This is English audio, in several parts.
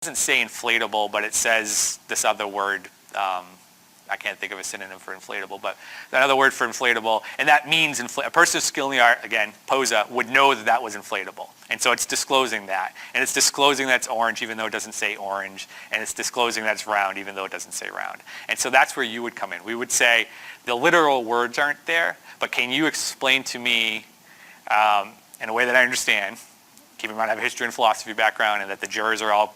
doesn't say inflatable, but it says this other word. I can't think of a synonym for inflatable, but another word for inflatable, and that means a person of skill in the art, again, POSA, would know that that was inflatable. And so it's disclosing that. And it's disclosing that it's orange even though it doesn't say orange, and it's disclosing that it's round even though it doesn't say round. And so that's where you would come in. We would say the literal words aren't there, but can you explain to me in a way that I understand, keeping in mind I have a history and philosophy background, and that the jurors are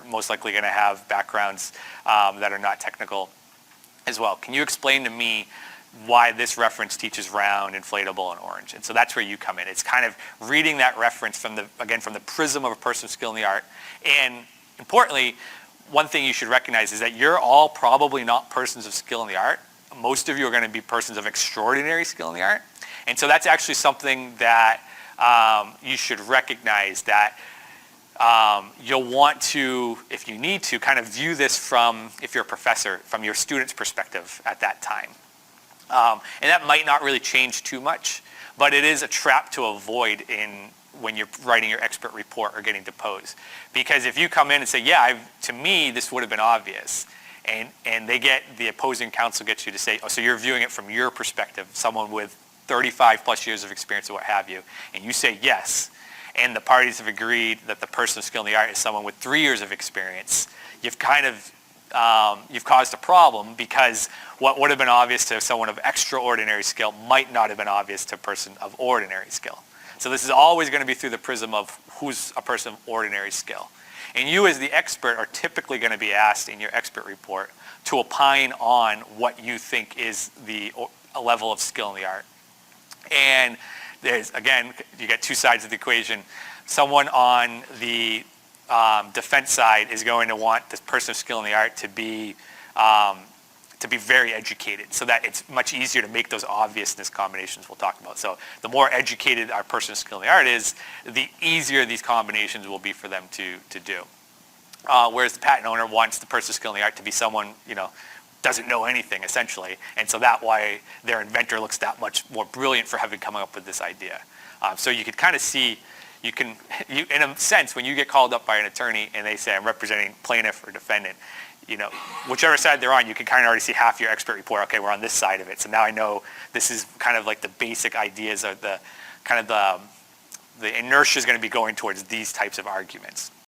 most likely going to have backgrounds that are not technical as well. Can you explain to me why this reference teaches round, inflatable, and orange? And so that's where you come in. It's kind of reading that reference from the prism of a person of skill in the art. And importantly, one thing you should recognize is that you're all probably not persons of skill in the art. Most of you are going to be persons of extraordinary skill in the art. And so that's actually something that you should recognize, that you'll want to, if you need to, kind of view this from, if you're a professor, from your student's perspective at that time. And that might not really change too much, but it is a trap to avoid when you're writing your expert report or getting deposed. Because if you come in and say, yeah, to me, this would have been obvious, and the opposing counsel gets you to say, oh, so you're viewing it from your perspective, someone with 35 plus years of experience or what have you, and you say yes, and the parties have agreed that the person of skill in the art is someone with 3 years of experience, you've caused a problem, because what would have been obvious to someone of extraordinary skill might not have been obvious to a person of ordinary skill. So this is always going to be through the prism of who's a person of ordinary skill. And you as the expert are typically going to be asked in your expert report to opine on what you think is a level of skill in the art. And there's, again, you get two sides of the equation. Someone on the defense side is going to want this person of skill in the art to be very educated, so that it's much easier to make those obviousness combinations we'll talk about. So the more educated our person of skill in the art is, the easier these combinations will be for them to do. Whereas the patent owner wants the person of skill in the art to be someone, doesn't know anything, essentially. And so that's why their inventor looks that much more brilliant for having come up with this idea. So you could kind of see, in a sense, when you get called up by an attorney and they say, I'm representing plaintiff or defendant, whichever side they're on, you can kind of already see half your expert report. Okay, we're on this side of it. So now I know this is kind of like the basic ideas of the inertia is going to be going towards these types of arguments.